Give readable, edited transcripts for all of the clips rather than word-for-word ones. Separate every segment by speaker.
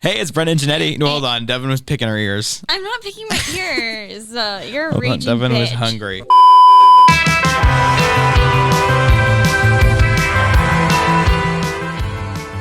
Speaker 1: Hey, it's Brendan Janetti. No, hold on. Devin was picking her ears.
Speaker 2: I'm not picking my ears. You're a
Speaker 1: Hold on.
Speaker 2: raging
Speaker 1: Devin was
Speaker 2: bitch.
Speaker 1: hungry.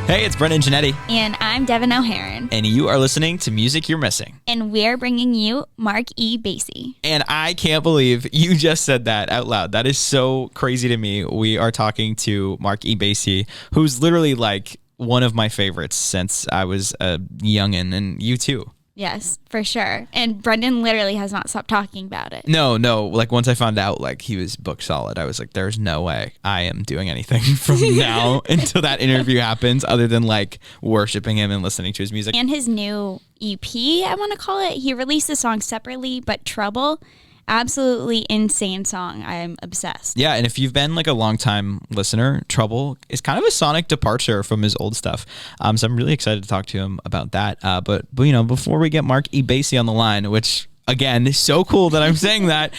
Speaker 1: Hey, it's Brendan Janetti.
Speaker 2: And I'm Devin O'Haron.
Speaker 1: And you are listening to Music You're Missing.
Speaker 2: And we're bringing you Marc E. Bassy.
Speaker 1: And I can't believe you just said that out loud. That is so crazy to me. We are talking to Marc E. Bassy, who's literally like one of my favorites since I was a youngin', and you too.
Speaker 2: Yes, for sure. And Brendan literally has not stopped talking about it.
Speaker 1: No. Like once I found out like he was book solid, I was like, there's no way I am doing anything from now until that interview happens other than like worshiping him and listening to his music.
Speaker 2: And his new EP, I want to call it. He released the song separately, but Trouble, absolutely insane song. I'm obsessed.
Speaker 1: Yeah, and if you've been like a long-time listener, Trouble is kind of a sonic departure from his old stuff. So I'm really excited to talk to him about that. But you know, before we get Marc E. Bassy on the line, which again is so cool that I'm saying that,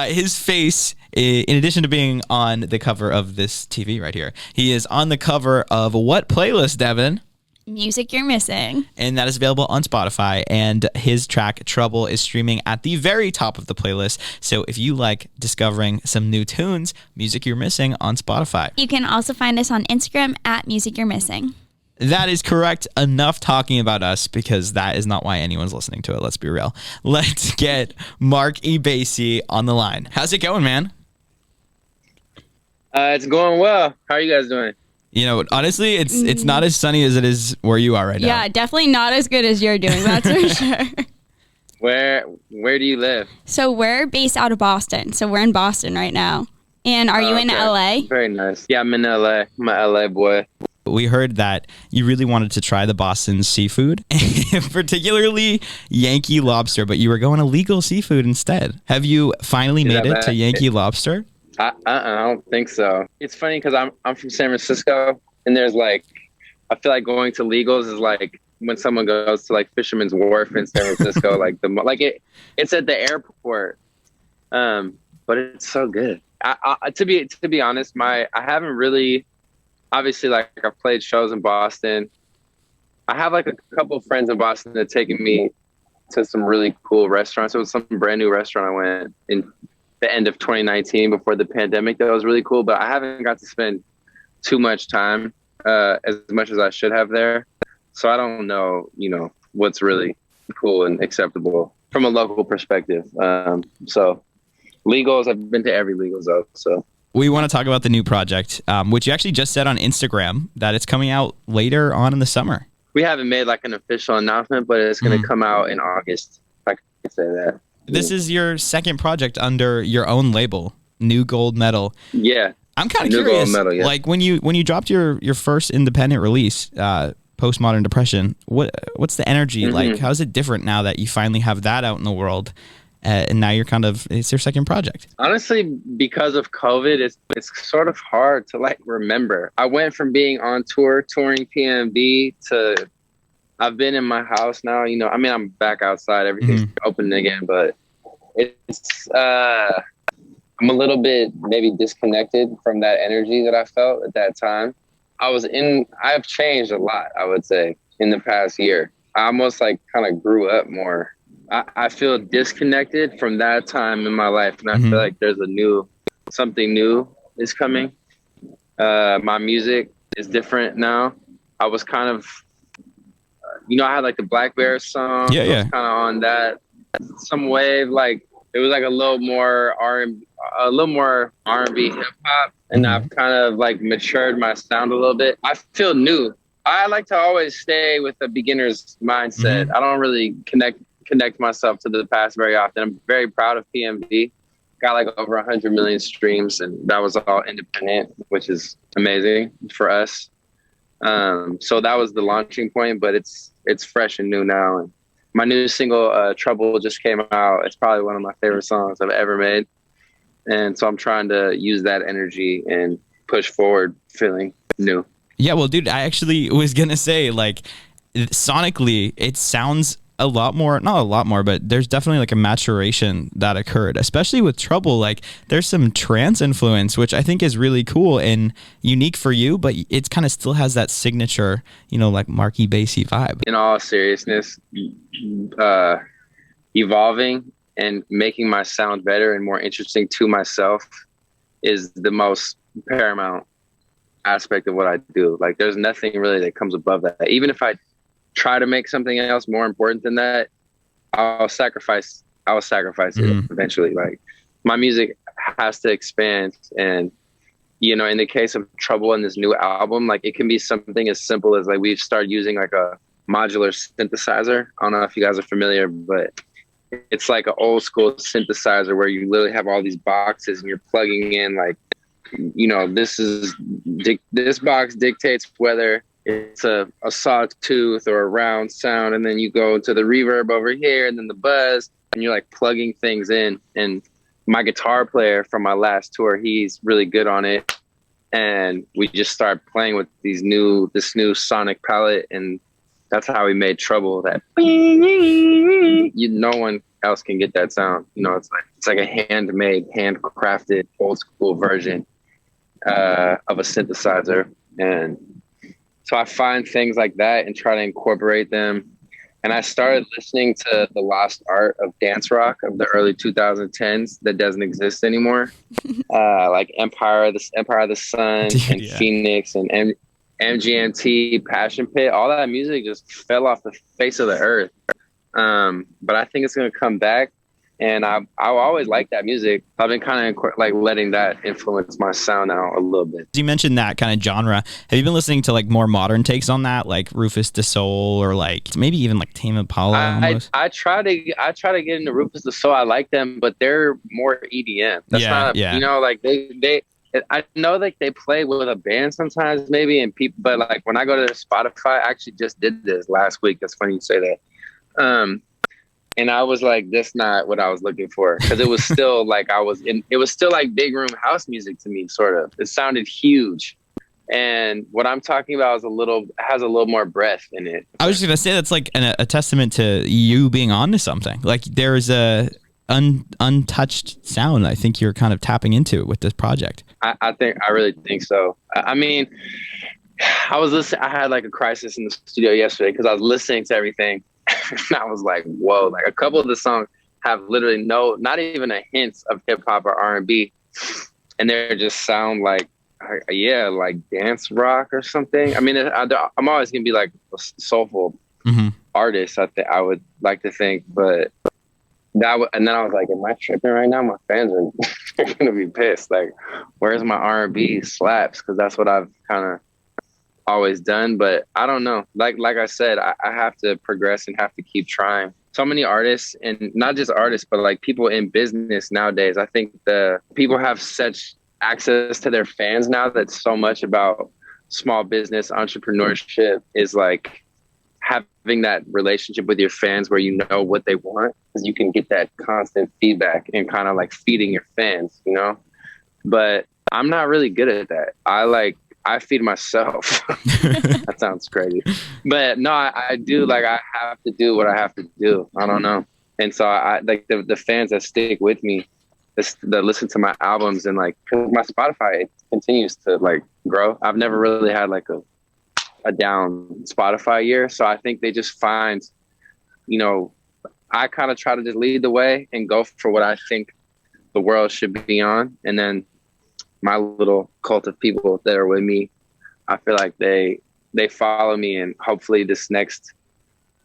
Speaker 1: his face, in addition to being on the cover of this TV right here, he is on the cover of what playlist, Devin?
Speaker 2: Music You're Missing.
Speaker 1: And that is available on Spotify. And his track Trouble is streaming at the very top of the playlist. So if you like discovering some new tunes, Music You're Missing on Spotify.
Speaker 2: You can also find us on Instagram at Music You're Missing.
Speaker 1: That is correct. Enough talking about us, because that is not why anyone's listening to it. Let's be real. Let's get Marc E. Bassy on the line. How's it going, man?
Speaker 3: It's going well. How are you guys doing?
Speaker 1: You know, honestly, it's not as sunny as it is where you are right now.
Speaker 2: Yeah, definitely not as good as you're doing, that's for sure.
Speaker 3: Where do you live?
Speaker 2: So we're based out of Boston. So we're in Boston right now. And are you in LA?
Speaker 3: Very nice. Yeah, I'm in LA. I'm a LA boy.
Speaker 1: We heard that you really wanted to try the Boston seafood, particularly Yankee lobster, but you were going illegal seafood instead. Have you finally made it to Yankee lobster?
Speaker 3: I don't think so. It's funny because I'm from San Francisco, and there's like, I feel like going to legals is like when someone goes to like Fisherman's Wharf in San Francisco, it's at the airport, but it's so good. To be honest, I haven't really, obviously, like I've played shows in Boston. I have like a couple of friends in Boston that have taken me to some really cool restaurants. It was some brand new restaurant I went in the end of 2019 before the pandemic. That was really cool, but I haven't got to spend too much time, as much as I should have there. So I don't know, what's really cool and acceptable from a local perspective. So legals, I've been to every legals though. So
Speaker 1: we want to talk about the new project, which you actually just said on Instagram that it's coming out later on in the summer.
Speaker 3: We haven't made like an official announcement, but it's going to come out in August, if I can say that.
Speaker 1: This is your second project under your own label, New Gold Medal.
Speaker 3: Yeah.
Speaker 1: I'm kind of curious, like when you dropped your first independent release, Postmodern Depression, what's the energy like? How's it different now that you finally have that out in the world? And now it's your second project.
Speaker 3: Honestly, because of COVID, it's sort of hard to like remember. I went from being on tour, touring PMB, to I've been in my house now. I'm back outside. Everything's open again, but it's I'm a little bit maybe disconnected from that energy that I felt at that time. I've changed a lot, I would say, in the past year. I almost like kind of grew up more. I feel disconnected from that time in my life, and I feel like there's something new is coming. My music is different now. I was kind of, I had like the Black Bear song.
Speaker 1: Yeah.
Speaker 3: I was kind of on that some wave, like it was like a little more R&B hip hop, and I've kind of like matured my sound a little bit. I feel new. I like to always stay with a beginner's mindset. I don't really connect myself to the past very often. I'm very proud of PMD. Got like over 100 million streams, and that was all independent, which is amazing for us. So that was the launching point, but it's fresh and new now. And my new single, Trouble, just came out. It's probably one of my favorite songs I've ever made. And so I'm trying to use that energy and push forward feeling new.
Speaker 1: Yeah, well, dude, I actually was going to say, like, sonically, it sounds a lot more, not a lot more, but there's definitely like a maturation that occurred, especially with Trouble. Like there's some trance influence, which I think is really cool and unique for you, but it kind of still has that signature, you know, like Marc E Bassy vibe.
Speaker 3: In all seriousness, evolving and making my sound better and more interesting to myself is the most paramount aspect of what I do. Like there's nothing really that comes above that. Even if I try to make something else more important than that, I'll sacrifice it eventually. Like my music has to expand. And, you know, in the case of Trouble and this new album, like it can be something as simple as like we've started using like a modular synthesizer. I don't know if you guys are familiar, but it's like an old school synthesizer where you literally have all these boxes and you're plugging in like, you know, this box dictates whether it's a sawtooth or a round sound. And then you go to the reverb over here and then the buzz and you're like plugging things in. And my guitar player from my last tour, he's really good on it. And we just start playing with this new sonic palette, and that's how we made Trouble. That no one else can get that sound. You know, it's like a handmade, handcrafted, old school version of a synthesizer. And so I find things like that and try to incorporate them. And I started listening to the lost art of dance rock of the early 2010s that doesn't exist anymore, like Empire of the Sun and Phoenix and MGMT, Passion Pit. All that music just fell off the face of the earth. But I think it's going to come back. And I always like that music. I've been kind of like letting that influence my sound now a little bit.
Speaker 1: You mentioned that kind of genre. Have you been listening to like more modern takes on that, like Rufus Du Sol or like maybe even like Tame Impala?
Speaker 3: I try to get into Rufus Du Sol. I like them, but they're more EDM. That's you know, like they. I know like they play with a band sometimes maybe, and people, but like when I go to their Spotify, I actually just did this last week. That's funny you say that. And I was like, that's not what I was looking for. Cause it was still like, it was still like big room house music to me, sort of. It sounded huge. And what I'm talking about has a little more breath in it.
Speaker 1: I was just gonna say that's like a testament to you being onto something. Like there's a untouched sound I think you're kind of tapping into with this project.
Speaker 3: I really think so. I mean, I had like a crisis in the studio yesterday because I was listening to everything. And I was like, whoa, like a couple of the songs have literally not even a hint of hip hop or R&B. And they just sound like, like dance rock or something. I mean, I'm always going to be like a soulful artist, I would like to think, but and then I was like, am I tripping right now? My fans are going to be pissed. Like, where's my R&B slaps? Cause that's what I've kind of always done, but I don't know. Like I said, I have to progress and have to keep trying. So many artists, and not just artists, but like people in business nowadays. I think the people have such access to their fans now that so much about small business entrepreneurship is like having that relationship with your fans where you know what they want, because you can get that constant feedback and kind of like feeding your fans, you know? But I'm not really good at that. I feed myself. That sounds crazy. But no, I do. Like, I have to do what I have to do. I don't know. And so I like the fans that stick with me, that listen to my albums, and like, 'cause my Spotify, it continues to like grow. I've never really had like a down Spotify year. So I think they just find, you know, I kind of try to just lead the way and go for what I think the world should be on. And then my little cult of people that are with me, I feel like they follow me, and hopefully this next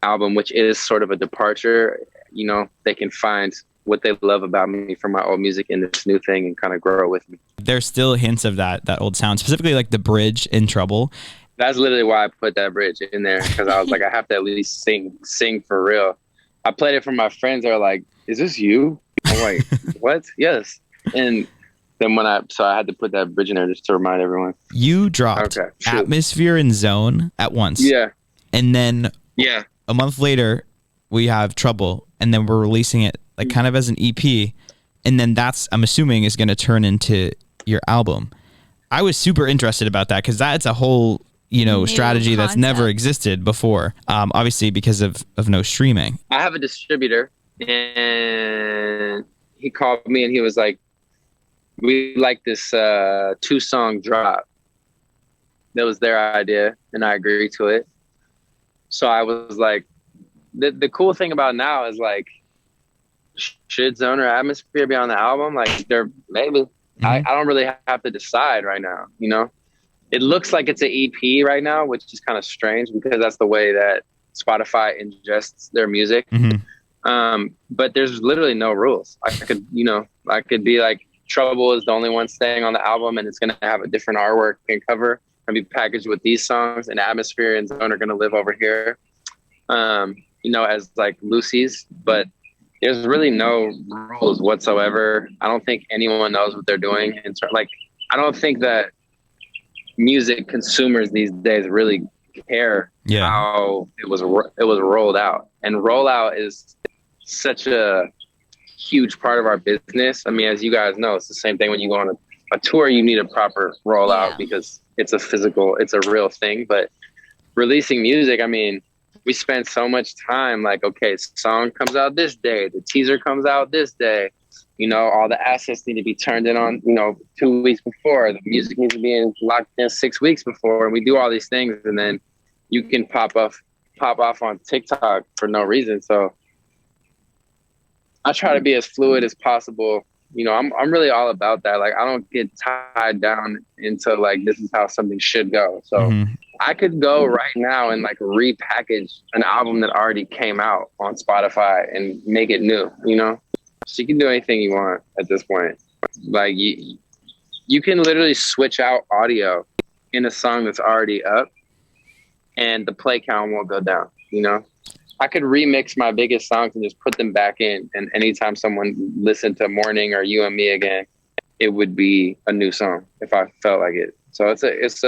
Speaker 3: album, which is sort of a departure, you know, they can find what they love about me from my old music in this new thing and kind of grow with me.
Speaker 1: There's still hints of that old sound, specifically like the bridge in Trouble.
Speaker 3: That's literally why I put that bridge in there, because I was like, I have to at least sing for real. I played it for my friends. They're like, is this you? I'm like, what? Yes. And then so I had to put that bridge in there just to remind everyone.
Speaker 1: You dropped Atmosphere and Zone at once.
Speaker 3: Yeah.
Speaker 1: And then a month later, we have Trouble, and then we're releasing it like kind of as an EP. And then that's, I'm assuming, is going to turn into your album. I was super interested about that because that's a whole, you know, strategy that's never existed before. Obviously because of no streaming.
Speaker 3: have a distributor, and he called me and he was like, we like this 2-song drop. That was their idea, and I agreed to it. So I was like, the cool thing about now is like, should Zone or Atmosphere be on the album? Like, they're maybe. Mm-hmm. I don't really have to decide right now, you know? It looks like it's an EP right now, which is kind of strange because that's the way that Spotify ingests their music. Mm-hmm. But there's literally no rules. I could be like, Trouble is the only one staying on the album, and it's going to have a different artwork and cover and be packaged with these songs, and Atmosphere and Zone are going to live over here, as like Lucy's, but there's really no rules whatsoever. I don't think anyone knows what they're doing. And so, like, I don't think that music consumers these days really care how it was rolled out. And rollout is such a huge part of our business. I mean, as you guys know, it's the same thing when you go on a tour. You need a proper rollout because it's a real thing. But releasing music, I mean, we spend so much time like, okay, song comes out this day, the teaser comes out this day, all the assets need to be turned in on, 2 weeks before, the music needs to be locked in 6 weeks before, and we do all these things, and then you can pop off on TikTok for no reason. So I try to be as fluid as possible. I'm really all about that. Like, I don't get tied down into like, this is how something should go. So I could go right now and like repackage an album that already came out on Spotify and make it new, So you can do anything you want at this point. Like you can literally switch out audio in a song that's already up and the play count won't go down, I could remix my biggest songs and just put them back in. And anytime someone listened to Morning or You and Me Again, it would be a new song if I felt like it. So it's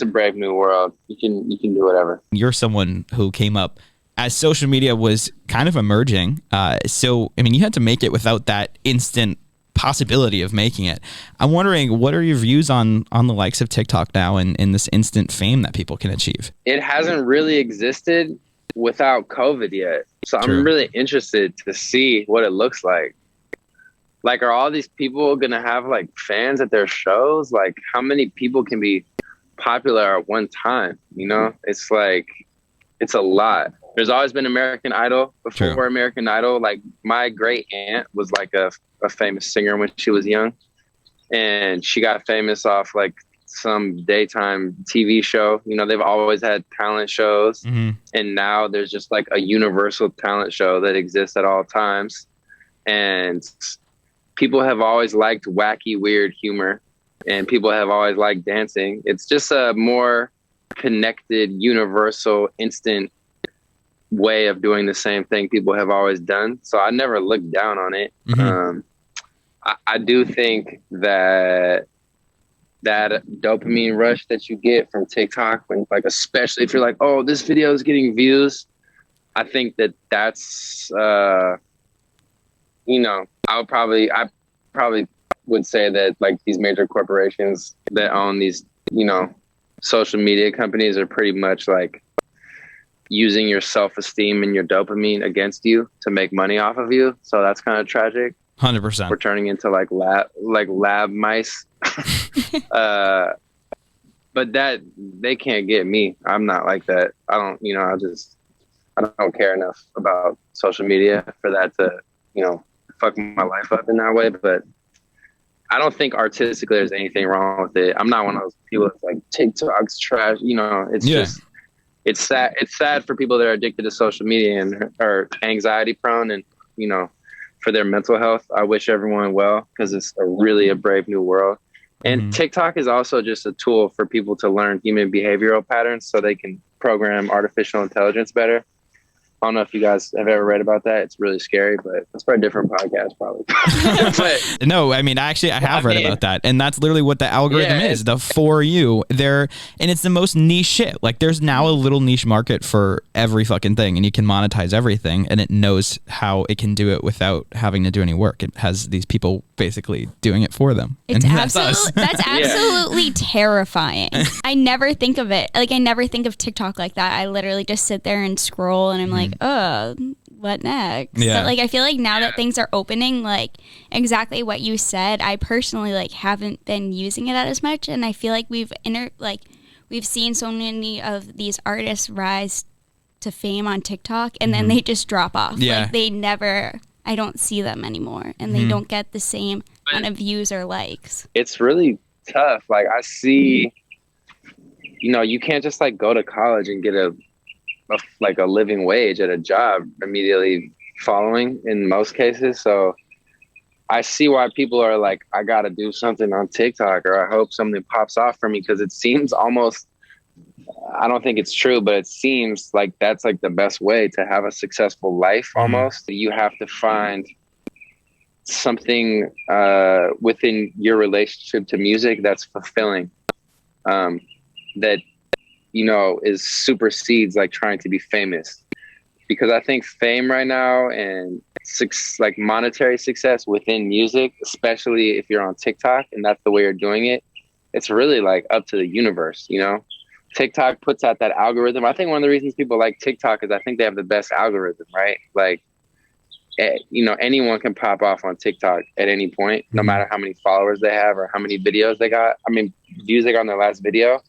Speaker 3: a brave new world. You can do whatever.
Speaker 1: You're someone who came up as social media was kind of emerging. So, I mean, you had to make it without that instant possibility of making it. I'm wondering, what are your views on the likes of TikTok now and this instant fame that people can achieve?
Speaker 3: It hasn't really existed without COVID yet. So True. I'm really interested to see what it looks like. Like, are all these people going to have like fans at their shows? Like, how many people can be popular at one time? It's like, it's a lot. There's always been American Idol before True. American Idol. Like, my great aunt was like a famous singer when she was young, and she got famous off like some daytime TV show. They've always had talent shows, and now there's just like a universal talent show that exists at all times. And people have always liked wacky, weird humor, and people have always liked dancing. It's just a more connected, universal, instant way of doing the same thing people have always done. So I never looked down on it. I do think that dopamine rush that you get from TikTok, when like, especially if you're like, oh, this video is getting views, I think that's I probably would say that like these major corporations that own these social media companies are pretty much like using your self-esteem and your dopamine against you to make money off of you. So that's kind of tragic.
Speaker 1: 100%.
Speaker 3: We're turning into like lab mice. But that, they can't get me. I'm not like that. I don't care enough about social media for that to, fuck my life up in that way. But I don't think artistically there's anything wrong with it. I'm not one of those people that's like, TikTok's trash. It's just, it's sad. It's sad for people that are addicted to social media and are anxiety prone, and, for their mental health. I wish everyone well, because it's really a brave new world. And TikTok is also just a tool for people to learn human behavioral patterns so they can program artificial intelligence better. I don't know if you guys have ever read about that. It's really scary, but it's for a different podcast probably. But,
Speaker 1: no, I mean, I have read about that. And that's literally what the algorithm is, the For You. And it's the most niche shit. Like, there's now a little niche market for every fucking thing, and you can monetize everything, and it knows how it can do it without having to do any work. It has these people basically doing it for them.
Speaker 2: It's that's absolutely terrifying. I never think of it. Like, I never think of TikTok like that. I literally just sit there and scroll, and I'm like, oh, what next?
Speaker 1: Yeah.
Speaker 2: But like I feel like now that things are opening, like exactly what you said, I personally like haven't been using it as much, and I feel like we've seen so many of these artists rise to fame on TikTok, and then they just drop off.
Speaker 1: Yeah.
Speaker 2: Like they never, I don't see them anymore, and they don't get the same amount of views or likes.
Speaker 3: It's really tough. Like I see, you can't just like go to college and get a living wage at a job immediately following in most cases. So I see why people are like, I got to do something on TikTok, or I hope something pops off for me, because it seems almost, I don't think it's true, but it seems like that's like the best way to have a successful life almost. You have to find something within your relationship to music that's fulfilling, that is supersedes like trying to be famous. Because I think fame right now and like monetary success within music, especially if you're on TikTok and that's the way you're doing it, it's really like up to the universe. TikTok puts out that algorithm. I think one of the reasons people like TikTok is I think they have the best algorithm, right? Like, anyone can pop off on TikTok at any point, no matter how many followers they have or how many videos they got. I mean, views they got on their last video.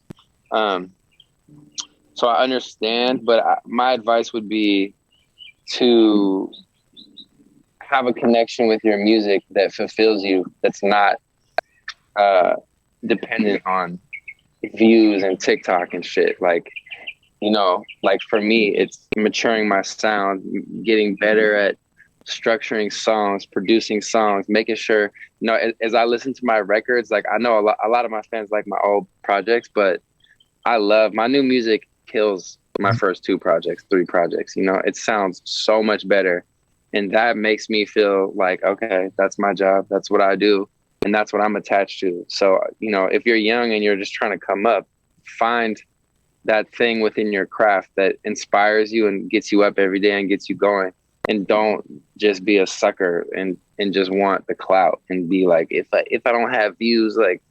Speaker 3: So I understand, but my advice would be to have a connection with your music that fulfills you, that's not dependent on views and TikTok and shit. Like, like for me, it's maturing my sound, getting better at structuring songs, producing songs, making sure, as I listen to my records, like I know a lot of my fans like my old projects, but I love my new music. Kills my first 3 projects. It sounds so much better, and that makes me feel like, okay, that's my job, that's what I do, and that's what I'm attached to. So if you're young and you're just trying to come up, find that thing within your craft that inspires you and gets you up every day and gets you going, and don't just be a sucker and just want the clout and be like, if I don't have views, like,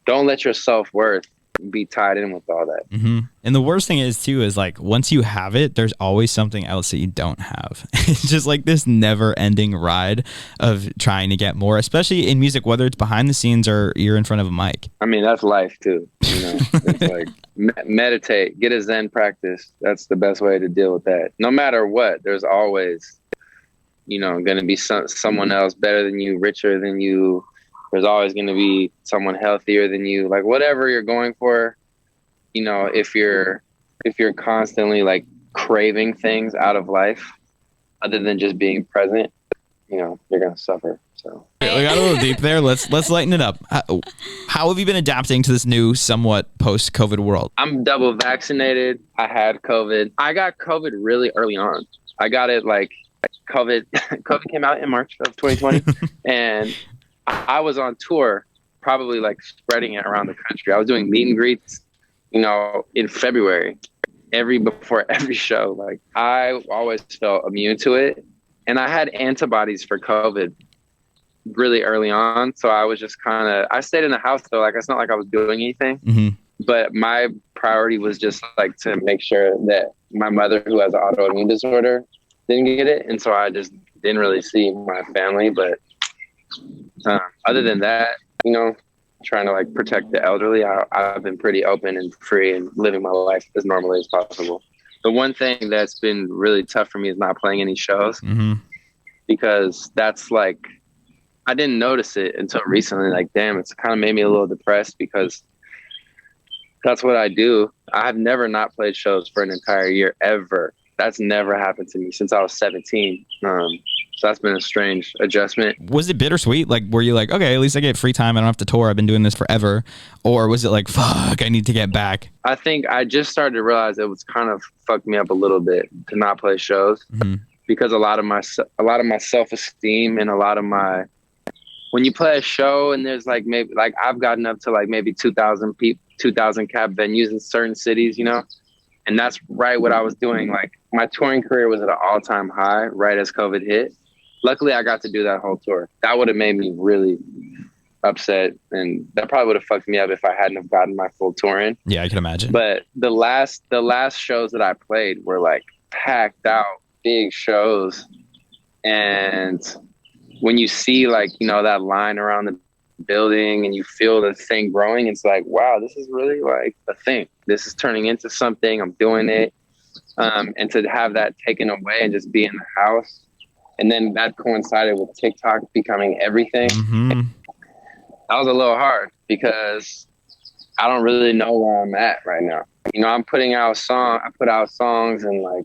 Speaker 3: don't let your self-worth be tied in with all that.
Speaker 1: And the worst thing is too, is like once you have it, there's always something else that you don't have. It's just like this never ending ride of trying to get more, especially in music, whether it's behind the scenes or you're in front of a mic.
Speaker 3: I mean, that's life too. It's like meditate, get a Zen practice. That's the best way to deal with that. No matter what, there's always, going to be someone else better than you, richer than you. There's always going to be someone healthier than you. Like whatever you're going for, if you're constantly like craving things out of life other than just being present, you're going to suffer. So
Speaker 1: we got a little deep there. Let's lighten it up. How have you been adapting to this new, somewhat post-COVID world?
Speaker 3: I'm double vaccinated. I had COVID. I got COVID really early on. I got it like COVID came out in March of 2020 and I was on tour, probably like spreading it around the country. I was doing meet and greets, in February, before every show. Like I always felt immune to it, and I had antibodies for COVID really early on. So I was just I stayed in the house though. Like it's not like I was doing anything, but my priority was just like to make sure that my mother, who has an autoimmune disorder, didn't get it, and so I just didn't really see my family, but. Other than that, trying to like protect the elderly, I've been pretty open and free and living my life as normally as possible. The one thing that's been really tough for me is not playing any shows, because that's like, I didn't notice it until recently. Like, damn, it's kind of made me a little depressed because that's what I do. I've never not played shows for an entire year ever. That's never happened to me since I was 17. So that's been a strange adjustment.
Speaker 1: Was it bittersweet? Like, were you like, okay, at least I get free time. I don't have to tour. I've been doing this forever. Or was it like, fuck, I need to get back?
Speaker 3: I think I just started to realize it was kind of fucked me up a little bit to not play shows, because a lot of my self-esteem and a lot of my, when you play a show and there's like, maybe like I've gotten up to like maybe 2,000 people, 2,000 cap venues in certain cities, and that's right what I was doing. Like my touring career was at an all-time high right as COVID hit. Luckily, I got to do that whole tour. That would have made me really upset, and that probably would have fucked me up if I hadn't have gotten my full tour in.
Speaker 1: Yeah, I can imagine.
Speaker 3: But the last shows that I played were like packed out big shows, and when you see like, you know, that line around the building and you feel the thing growing, it's like, wow, this is really like a thing. This is turning into something. I'm doing it. And to have that taken away and just be in the house. And then that coincided with TikTok becoming everything.
Speaker 1: Mm-hmm.
Speaker 3: That was a little hard because I don't really know where I'm at right now. You know, I put out songs and like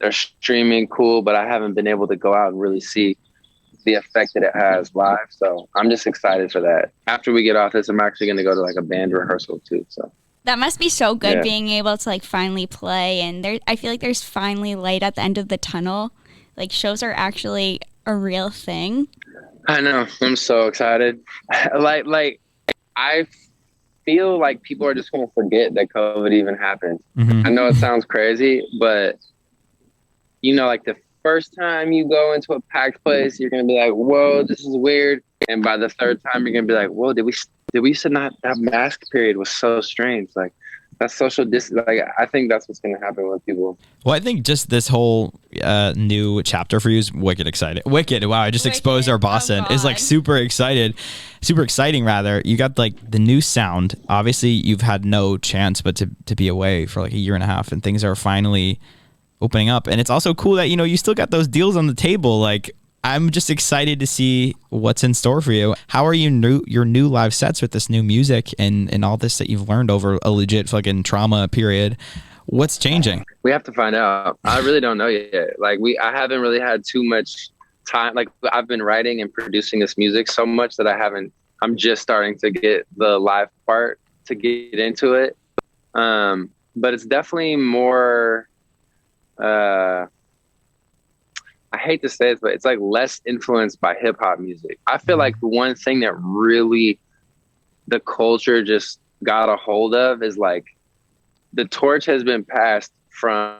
Speaker 3: they're streaming cool, but I haven't been able to go out and really see the effect that it has live. So I'm just excited for that. After we get off this, I'm actually going to go to like a band rehearsal too. So
Speaker 2: that must be so good, being able to like finally play. And I feel like there's finally light at the end of the tunnel. Like shows are actually a real thing.
Speaker 3: I know. I'm so excited. like I feel like people are just going to forget that COVID even happened. Mm-hmm. I know it sounds crazy, but you know, like the first time you go into a packed place, you're going to be like, whoa, this is weird. And by the third time, you're going to be like, whoa, did we used to not, that mask period was so strange. Like that social distance. Like I think that's what's going to happen with people.
Speaker 1: Well, I think just this whole new chapter for you is wicked excited. Wicked. Wow. I just exposed our Boston. It's like super exciting rather. You got like the new sound. Obviously you've had no chance but to be away for like a year and a half, and things are finally opening up. And it's also cool that, you know, you still got those deals on the table. Like I'm just excited to see what's in store for you. How are your new live sets with this new music and all this that you've learned over a legit fucking trauma period? What's changing?
Speaker 3: We have to find out. I really don't know yet. Like I haven't really had too much time. Like I've been writing and producing this music so much that I'm just starting to get the live part to get into it. But it's definitely more, I hate to say it, but it's like less influenced by hip hop music. I feel like the one thing that really the culture just got a hold of is like the torch has been passed from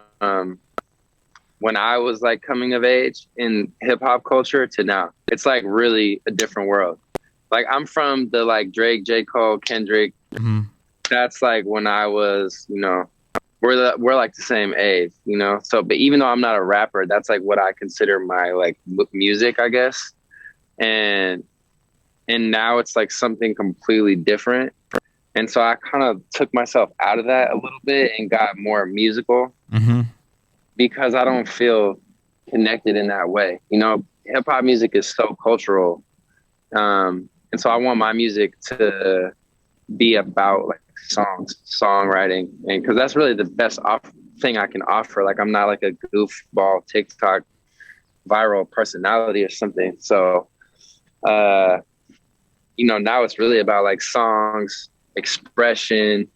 Speaker 3: when I was like coming of age in hip hop culture to now. It's like really a different world. Like I'm from the like Drake, J. Cole, Kendrick. Mm-hmm. That's like when I was, you know, we're like the same age, you know? So, but even though I'm not a rapper, that's like what I consider my like music, I guess. And now it's like something completely different. And so I kind of took myself out of that a little bit and got more musical because I don't feel connected in that way. You know, hip hop music is so cultural. And so I want my music to be about like songwriting, and because that's really the best thing I can offer. Like I'm not like a goofball TikTok viral personality or something. So, you know, now it's really about like songs, expression,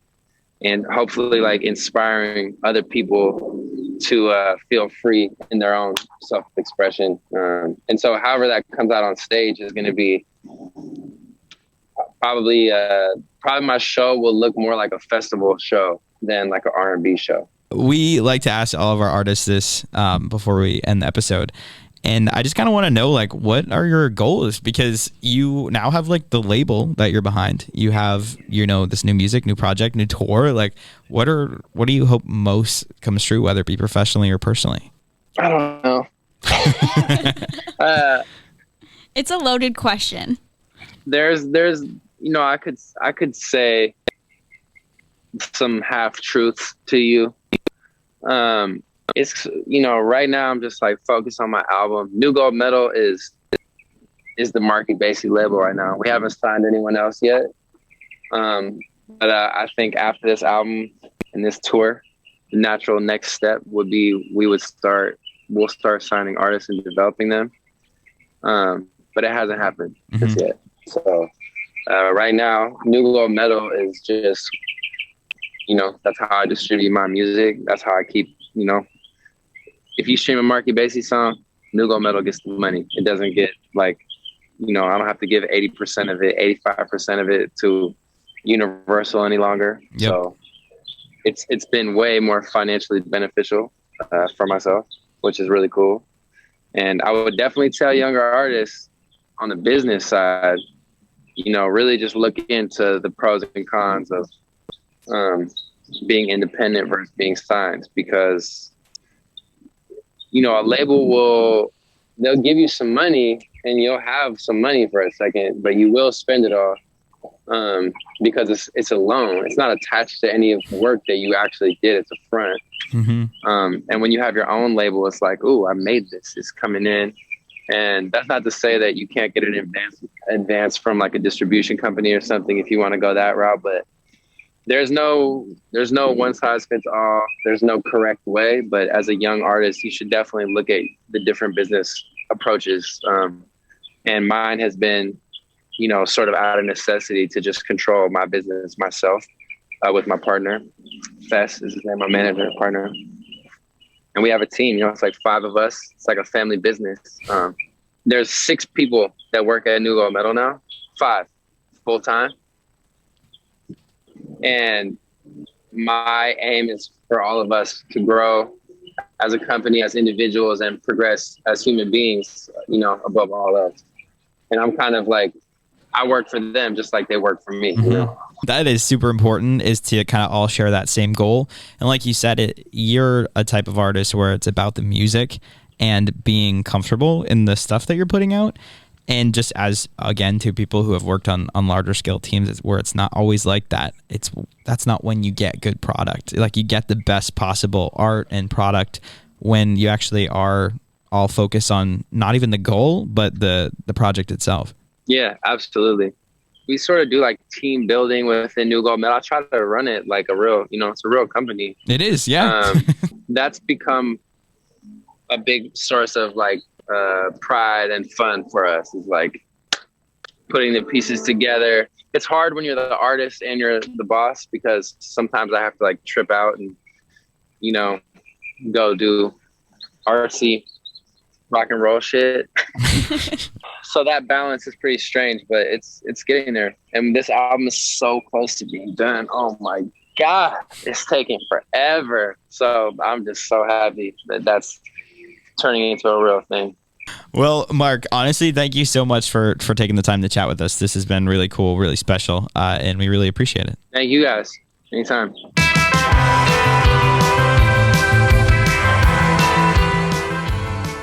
Speaker 3: and hopefully like inspiring other people to feel free in their own self-expression. And so however that comes out on stage is going to be probably my show will look more like a festival show than like an R&B show.
Speaker 1: We like to ask all of our artists this before we end the episode. And I just kind of want to know, like, what are your goals? Because you now have like the label that you're behind. You have, you know, this new music, new project, new tour. Like, what do you hope most comes true, whether it be professionally or personally?
Speaker 3: I don't know.
Speaker 2: It's a loaded question.
Speaker 3: There's, you know, I could say some half truths to you. It's, you know, right now I'm just like focused on my album. New Gold Medal is the Marc E Bassy label right now. We haven't signed anyone else yet. But I think after this album and this tour, the natural next step would be we'll start signing artists and developing them. But it hasn't happened just yet. So right now, New Gold Medal is just, you know, that's how I distribute my music. That's how I keep, you know, if you stream a Marc E Bassy song, New Gold Medal gets the money. It doesn't get like, you know, I don't have to give 80% of it, 85% of it to Universal any longer. Yep. So it's been way more financially beneficial for myself, which is really cool. And I would definitely tell younger artists on the business side, you know, really just look into the pros and cons of being independent versus being signed, because a label they'll give you some money and you'll have some money for a second, but you will spend it all because it's a loan. It's not attached to any of the work that you actually did. It's a front. Mm-hmm. And when you have your own label, it's like, oh, I made this. It's coming in. And that's not to say that you can't get an advance from like a distribution company or something if you want to go that route. But there's no one size fits all. There's no correct way. But as a young artist, you should definitely look at the different business approaches. And mine has been, sort of out of necessity to just control my business myself with my partner. Fess is his name, my manager partner. And we have a team, it's like 5 of us. It's like a family business. There's 6 people that work at New Gold Metal now, 5 full time. And my aim is for all of us to grow as a company, as individuals, and progress as human beings, above all else. And I'm kind of like, I work for them just like they work for me.
Speaker 1: Mm-hmm. That is super important, is to kind of all share that same goal. And like you said, you're a type of artist where it's about the music and being comfortable in the stuff that you're putting out. And just as, again, to people who have worked on larger scale teams, where it's not always like that. That's not when you get good product. Like, you get the best possible art and product when you actually are all focused on not even the goal, but the project itself. Yeah,
Speaker 3: absolutely. We sort of do like team building within New Gold Metal. I try to run it like a real, it's a real company.
Speaker 1: It is, yeah.
Speaker 3: That's become a big source of like pride and fun for us, is like putting the pieces together. It's hard when you're the artist and you're the boss, because sometimes I have to like trip out and, go do artsy rock and roll shit. So that balance is pretty strange, but it's getting there. And this album is so close to being done. Oh my God, it's taking forever. So I'm just so happy that that's turning into a real thing.
Speaker 1: Well, Marc, honestly, thank you so much for taking the time to chat with us. This has been really cool, really special, and we really appreciate it.
Speaker 3: Thank you guys. Anytime.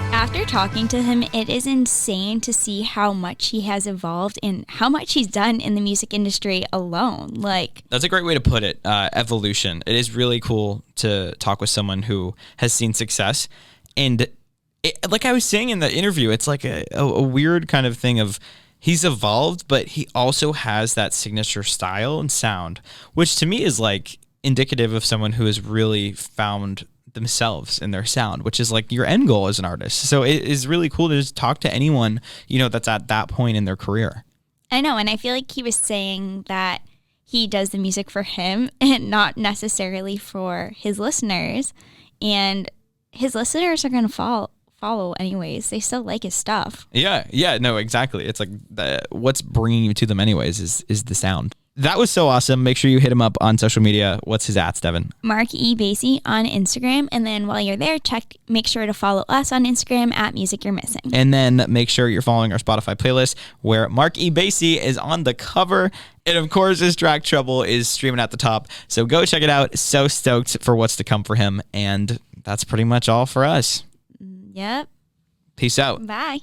Speaker 2: After talking to him, it is insane to see how much he has evolved and how much he's done in the music industry alone. Like,
Speaker 1: that's a great way to put it. Evolution. It is really cool to talk with someone who has seen success. And like I was saying in the interview, it's like a weird kind of thing of, he's evolved, but he also has that signature style and sound, which to me is like indicative of someone who has really found themselves in their sound, which is like your end goal as an artist. So it is really cool to just talk to anyone, that's at that point in their career.
Speaker 2: I know. And I feel like he was saying that he does the music for him and not necessarily for his listeners. And his listeners are going to follow anyways. They still like his stuff.
Speaker 1: Yeah, no, exactly. It's like what's bringing you to them anyways is the sound. That was so awesome. Make sure you hit him up on social media. What's his @ Devin?
Speaker 2: Marc E. Bassy on Instagram. And then while you're there, make sure to follow us on Instagram @ Music You're Missing.
Speaker 1: And then make sure you're following our Spotify playlist, where Marc E. Bassy is on the cover. And of course, his track Trouble is streaming at the top. So go check it out. So stoked for what's to come for him. And that's pretty much all for us.
Speaker 2: Yep.
Speaker 1: Peace out.
Speaker 2: Bye.